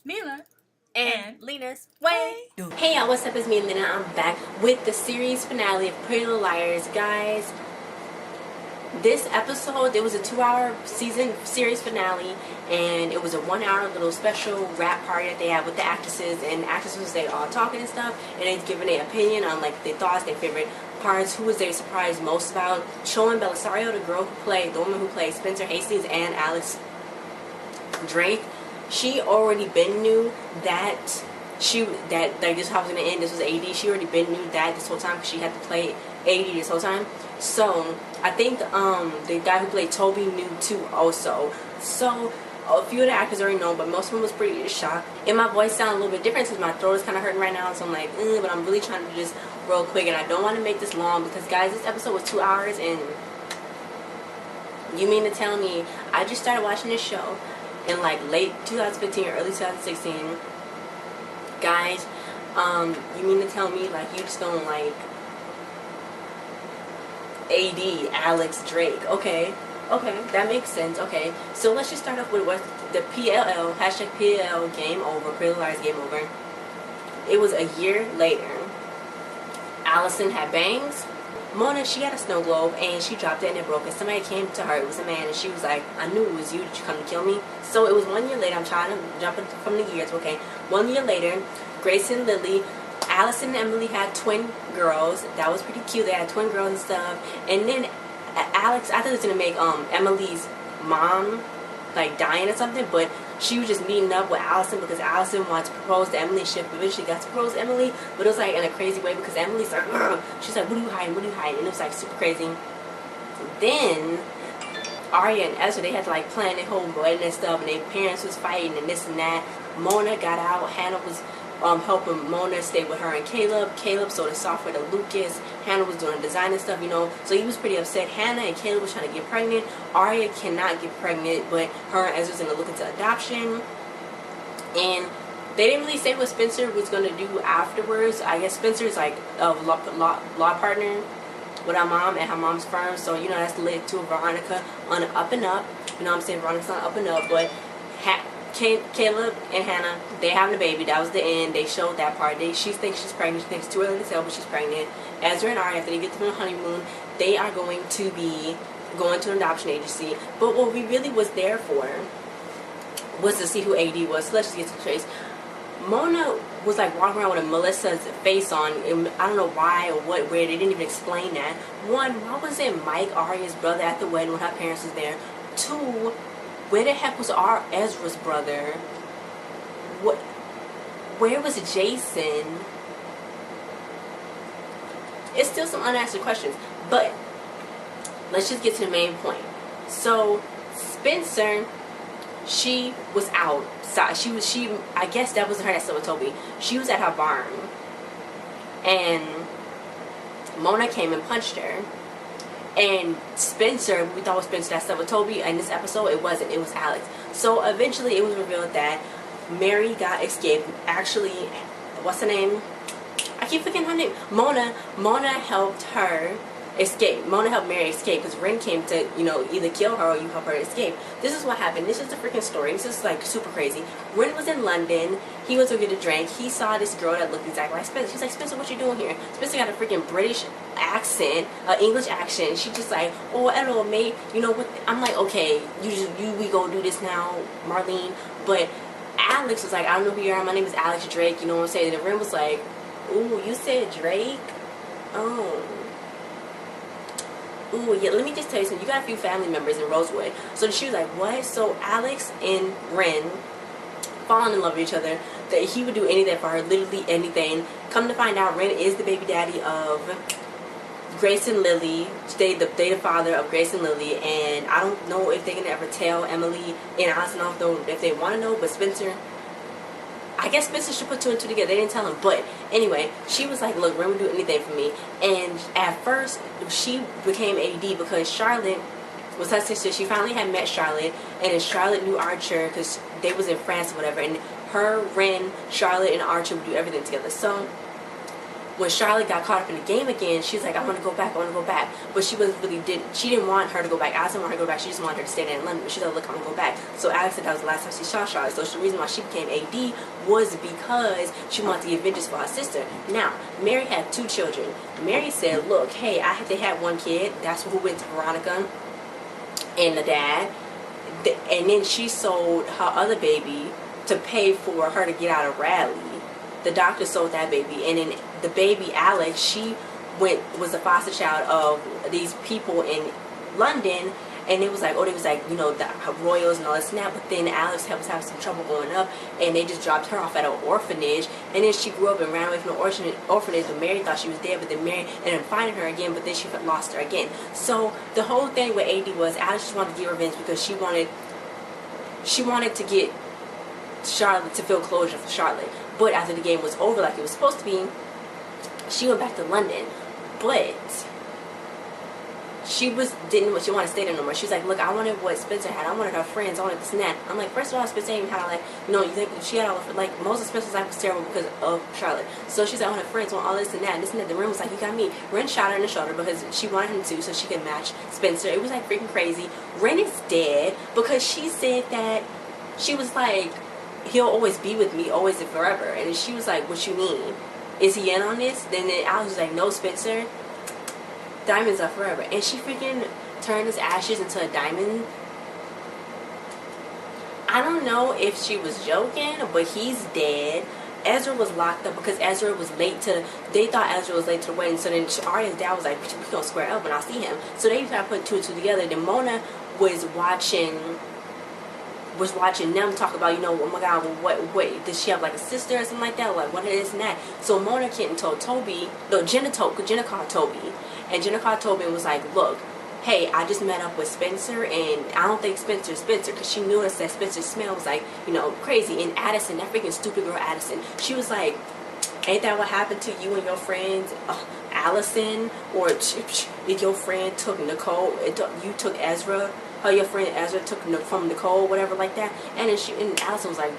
Mila, and Lena's Way. Hey y'all, what's up? It's me, Lena. I'm back with the series finale of Pretty Little Liars. Guys, this episode, there was a 2-hour series finale, and it was a 1-hour little special rap party that they had with the actresses, and the actresses, they all talking and stuff, and they giving their opinion on like their thoughts, their favorite parts, who was they surprised most about, showing Belisario, the woman who played Spencer Hastings, and Alex Drake. She already been knew that like this how it was gonna end. This was AD. She already been knew that this whole time because she had to play AD this whole time. So I think the guy who played Toby knew too also. So a few of the actors already know, but most of them was pretty shocked. And my voice sounds a little bit different since my throat is kind of hurting right now. So I'm like, but I'm really trying to do this real quick, and I don't want to make this long because guys, this episode was 2 hours, and you mean to tell me I just started watching this show in like late 2015 or early 2016, guys? You mean to tell me like you just don't like AD, Alex Drake? Okay, that makes sense. Okay, so let's just start off with what the PLL #PLL game over, Pretty Little Liars game over. It was a year later. Allison had bangs. Mona, she had a snow globe, and she dropped it and it broke, and somebody came to her. It was a man, and she was like, I knew it was you. Did you come to kill me? So it was 1 year later. I'm trying to jump from the years, okay? 1 year later, Grace and Lily, Allison and Emily had twin girls. That was pretty cute. They had twin girls and stuff. And then Alex, I thought it was going to make Emily's mom like dying or something, but she was just meeting up with Allison because Allison wanted to propose to Emily. She eventually got to propose to Emily, but it was like in a crazy way because Emily's like, ugh. She's like, what are you hiding? What are you hiding? And it was like super crazy. Then Arya and Ezra, they had to like plan their whole wedding and stuff, and their parents was fighting and this and that. Mona got out. Hannah was helping Mona stay with her and Caleb sold the software to Lucas. Hannah was doing design and stuff, so he was pretty upset. Hannah and Caleb was trying to get pregnant. Arya cannot get pregnant, but her and Ezra's gonna look into adoption. And they didn't really say what Spencer was gonna do afterwards. I guess Spencer's like a law partner with our mom at her mom's firm, so that's led to Veronica on the up and up. You know what I'm saying? Veronica's on the up and up, but Caleb and Hannah, they having a baby. That was the end. They showed that part. She thinks she's pregnant. She thinks it's too early to tell, but she's pregnant. Ezra and Arya, after they get to the honeymoon, they are going to be going to an adoption agency. But what we really was there for was to see who AD was. So let's just get to the chase. Mona was like walking around with a Melissa's face on, and I don't know why or where. They didn't even explain that. One, why wasn't Mike, Arya's brother, at the wedding when her parents was there? Two, where the heck was Ezra's brother? Where was Jason? It's still some unanswered questions, but let's just get to the main point. So Spencer, she was outside. I guess that wasn't her that slept with Toby. She was at her barn, and Mona came and punched her. And Spencer, we thought it was Spencer that slept with Toby. In this episode, it wasn't. It was Alex. So eventually, it was revealed that Mary got escaped. Actually, what's her name? I keep forgetting her name. Mona helped her escape. Mona helped Mary escape because Ren came to, either kill her or you help her escape. This is what happened. This is the freaking story. This is like super crazy. Ren was in London. He was to get a drink. He saw this girl that looked exactly like Spencer. She's like, Spencer, what you doing here? Spencer got a freaking British accent, English accent. She just like, oh, hello, mate. You know what? I'm like, okay, we go do this now, Marlene. But Alex was like, I don't know who you are. My name is Alex Drake. You know what I'm saying? And Ren was like, ooh, you said Drake? Oh. Ooh, yeah, let me just tell you something. You got a few family members in Rosewood. So she was like, what? So Alex and Ren falling in love with each other. That he would do anything for her, literally anything. Come to find out, Ren is the baby daddy of Grace and Lily. They the father of Grace and Lily. And I don't know if they're going to ever tell Emily and Allison, though, if they want to know. But Spencer, I guess Spencer should put two and two together. They didn't tell him. But anyway, she was like, look, Ren would do anything for me. And at first, she became AD because Charlotte was her sister. She finally had met Charlotte. And then Charlotte knew Archer because they was in France or whatever. And her, Ren, Charlotte, and Archer would do everything together. So when Charlotte got caught up in the game again, she's like, I want to go back, I want to go back. But she didn't want her to go back. Alex didn't want her to go back. She just wanted her to stay there in London. But she said, look, I'm going to go back. So Alex said that was the last time she saw Charlotte. So the reason why she became AD was because she wanted to get vengeance for her sister. Now, Mary had 2 children. Mary said, look, hey, they had 1 kid. That's who went to Veronica and the dad. And then she sold her other baby to pay for her to get out of Radley. The doctor sold that baby, and then the baby Alex, she was a foster child of these people in London, and it was like, you know, the royals and all this and that. But then Alex was having some trouble going up, and they just dropped her off at an orphanage, and then she grew up and ran away from the orphanage. But Mary thought she was dead, but then Mary ended up finding her again, but then she lost her again. So the whole thing with AD was Alex just wanted to get revenge because she wanted to get Charlotte to feel closure for Charlotte. But after the game was over, like it was supposed to be, she went back to London. But she didn't want to stay there no more. She was like, look, I wanted what Spencer had. I wanted her friends. I wanted this and that. I'm like, first of all, Spencer even had, like, you know, you think she had all of, like, most of Spencer's life was terrible because of Charlotte. So she's like, I want her friends, want all this and that, and this and that. The Ren was like, you got me. Ren shot her in the shoulder because she wanted him to so she could match Spencer. It was like freaking crazy. Ren is dead because she said that she was like, he'll always be with me, always and forever. And she was like, what you mean? Is he in on this? Then Alex was like, no, Spencer, diamonds are forever. And she freaking turned his ashes into a diamond. I don't know if she was joking, but he's dead. Ezra was locked up because Ezra was late they thought Ezra was late to the wedding. So then Arya's dad was like, we're gonna square up when I see him. So they tried to put 2 and 2 together. Then Mona was watching them talk about, you know, oh my god, well, what does she have, like a sister or something like that, like what is and that. So Mona Kitten told Toby, no, Jenna called Toby, and Jenna called Toby and was like, look, hey, I just met up with Spencer, and I don't think Spencer's Spencer, because she noticed that Spencer's smell was like, you know, crazy. And Addison, that freaking stupid girl Addison, she was like, ain't that what happened to you and your friends, Allison, or if your friend took Nicole, you took Ezra, how your friend Ezra took from Nicole, whatever like that. And then Allison was like,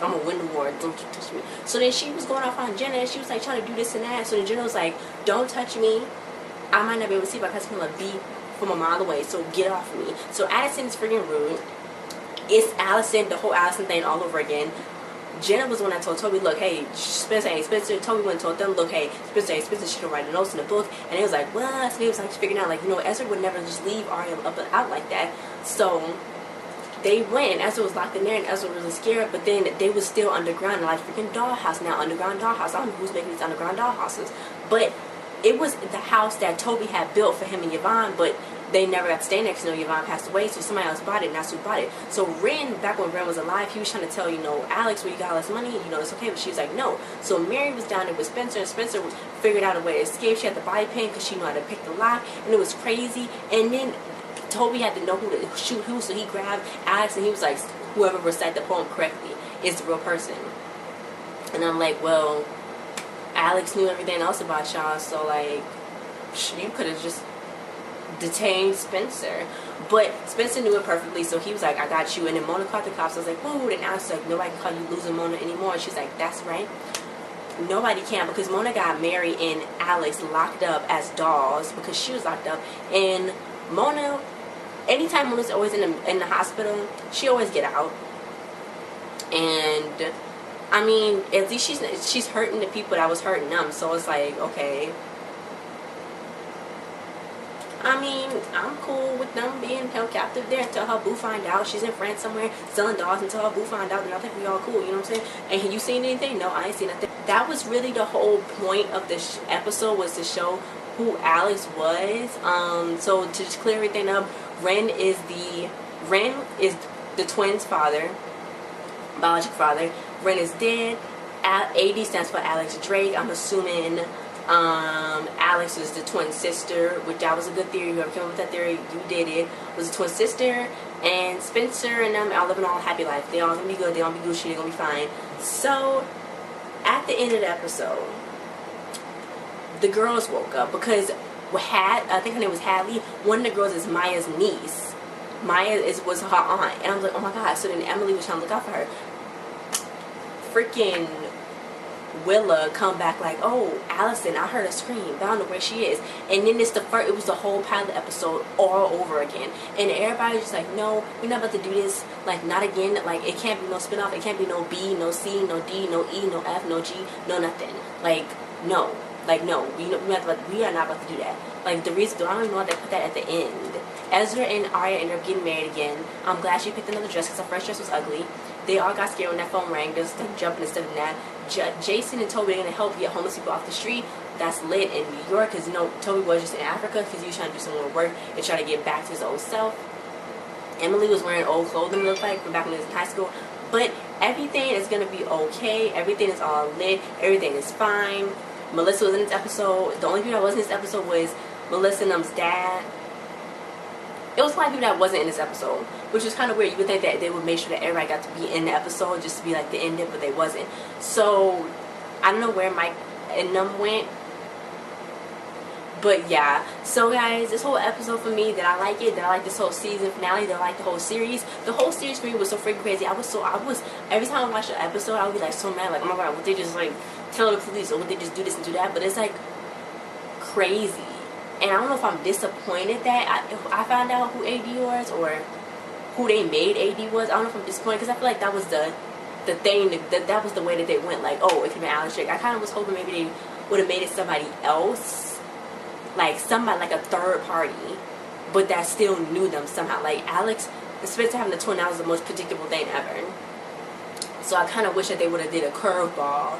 I'm gonna win the war, don't you touch me. So then she was going off on Jenna, and she was like trying to do this and that. So then Jenna was like, don't touch me, I might not be able to see if I catch him a beat from a mile away, so get off me. So Addison is freaking rude. It's Allison, the whole Allison thing all over again. Jenna was the one that told Toby, look, hey, Spencer ain't Spencer. Toby went and told them, look, hey, Spencer ain't Spencer. She can write the notes in the book. And it was like, what? So they was like figuring out, like, you know, Ezra would never just leave Arya up and out like that. So they went. Ezra was locked in there, and Ezra was really scared. But then they was still underground, like freaking dollhouse now, underground dollhouse. I don't know who's making these underground dollhouses, but it was the house that Toby had built for him and Yvonne, but they never got to stay next to Yvonne passed away, so somebody else bought it, and that's who bought it. So Ren, back when Ren was alive, he was trying to tell, you know, Alex, where you got all this money, you know, it's okay, but she was like, no. So Mary was down there with Spencer, and Spencer figured out a way to escape. She had the body paint because she knew how to pick the lock, and it was crazy. And then Toby had to know who to shoot who, so he grabbed Alex, and he was like, whoever recited the poem correctly is the real person. And I'm like, well, Alex knew everything else about y'all, so like, you could have just detained Spencer. But Spencer knew it perfectly, so he was like, I got you. And then Mona called the cops. I was like, whoa. And Alex was like, nobody can call you losing Mona anymore. And she's like, that's right, nobody can, because Mona got Mary and Alex locked up as dolls because she was locked up. And Mona, anytime Mona's always in the hospital, she always get out. And I mean, at least she's hurting the people that was hurting them. So it's like, okay, I mean, I'm cool with them being held captive there until her boo find out. She's in France somewhere selling dolls until her boo find out. And I think we all cool, you know what I'm saying? And you seen anything? No, I ain't seen nothing. That was really the whole point of this episode, was to show who Alex was. So to just clear everything up, Ren is the twins' father, biological father. Ren is dead. AD stands for Alex Drake. I'm assuming Alex is the twin sister, which that was a good theory. Whoever came up with that theory, you did it. Was a twin sister, and Spencer and them are living all a happy life. They all gonna be good. They all be Gucci. They gonna be fine. So at the end of the episode, the girls woke up because I think her name was Hadley. One of the girls is Maya's niece. Maya was her aunt, and I was like, oh my god. So then Emily was trying to look out for her. Freaking Willa come back like, oh, Allison, I heard a scream, but I don't know where she is. And then it was the whole pilot episode all over again. And everybody's just like, no, we're not about to do this. Like, not again. Like, it can't be no spinoff. It can't be no B, no C, no D, no E, no F, no G, no nothing. Like, no. Like, no. We are not about to do that. Like, the reason, I don't even know why they put that at the end. Ezra and Arya ended up getting married again. I'm glad she picked another dress because her first dress was ugly. They all got scared when that phone rang. They was like jumping and stuff and that. Jason and Toby are going to help get homeless people off the street. That's lit in New York because, you know, Toby was just in Africa because he was trying to do some more work and try to get back to his old self. Emily was wearing old clothing, it looked like, from back when he was in high school. But everything is going to be okay. Everything is all lit. Everything is fine. Melissa was in this episode. The only people that wasn't in this episode was Melissa and M's dad. It was a lot of people that wasn't in this episode, which was kind of weird. You would think that they would make sure that everybody got to be in the episode just to be like the ending, but they wasn't. So I don't know where Mike and them went, but yeah. So guys, this whole episode for me, that I like it, that I like this whole season finale, that I like the whole series. The whole series for me was so freaking crazy. I was every time I watched the episode, I would be like so mad, like, oh my god, would they just like tell the police, or would they just do this and do that? But it's like crazy. And I don't know if I'm disappointed that I found out who AD was, or who they made AD was. I don't know if I'm disappointed, because I feel like that was the thing, that was the way that they went. Like, oh, it could be Alex Drake. I kind of was hoping maybe they would have made it somebody else, like somebody, like a third party, but that still knew them somehow. Like Alex, especially having the twin, that was the most predictable thing ever. So I kind of wish that they would have did a curveball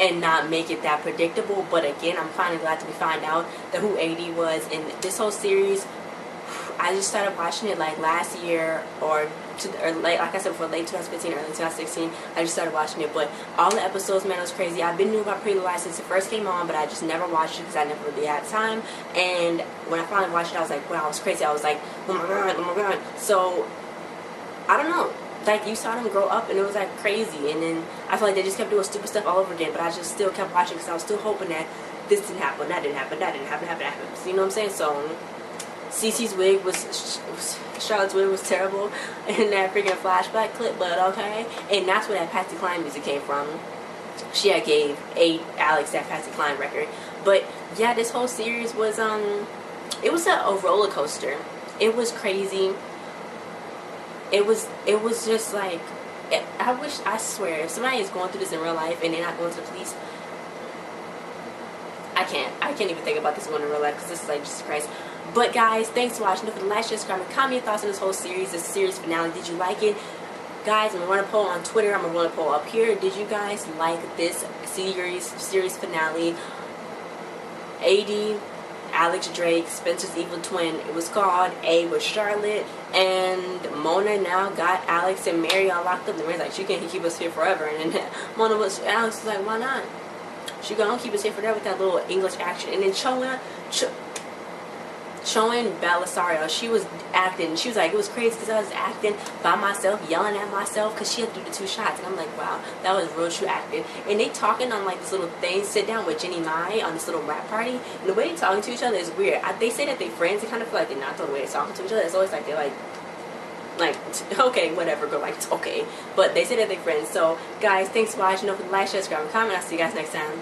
and not make it that predictable. But again, I'm finally glad to find out that who AD was. And this whole series, I just started watching it like last year, or like I said, for late 2015, early 2016. I just started watching it, but all the episodes, man, it was crazy. I've been knew about Pretty Little Lies since it first came on, but I just never watched it because I never really had time. And when I finally watched it, I was like, wow, it was crazy. I was like, oh my god, oh my god. So I don't know. Like, you saw them grow up, and it was like crazy, and then I feel like they just kept doing stupid stuff all over again, but I just still kept watching because I was still hoping that this didn't happen, that didn't happen, that didn't happen. So, you know what I'm saying? So Cece's wig Charlotte's wig was terrible in that freaking flashback clip, but okay. And that's where that Patsy Cline music came from. She had gave Alex that Patsy Cline record. But yeah, this whole series was it was a roller coaster. It was crazy. It was just like, I swear, if somebody is going through this in real life and they're not going to the police, I can't even think about this one in real life, because this is like, Jesus Christ. But guys, thanks for watching. Don't forget to like, share, subscribe, and comment your thoughts on this whole series, this series finale. Did you like it? Guys, I'm going to run a poll on Twitter. I'm going to run a poll up here. Did you guys like this series finale? AD, Alex Drake, Spencer's evil twin. It was called A with Charlotte, and Mona now got Alex and Mary all locked up. And Mary's like, she can't keep us here forever. And then Alex was like, why not? She gonna keep us here forever with that little English action. And then showing Belisario, she was acting. She was like, it was crazy because I was acting by myself, yelling at myself, because she had to do the 2 shots. And I'm like, wow, that was real true acting. And they talking on like this little thing, sit down with Jenny Mai on this little rap party. And the way they talking to each other is weird. They say that they're friends. They kind of feel like they're not the way they're talking to each other. It's always like they're like, okay, whatever, girl, like, it's okay. But they say that they're friends. So, guys, thanks for watching. Don't forget to like, share, subscribe, and comment. I'll see you guys next time.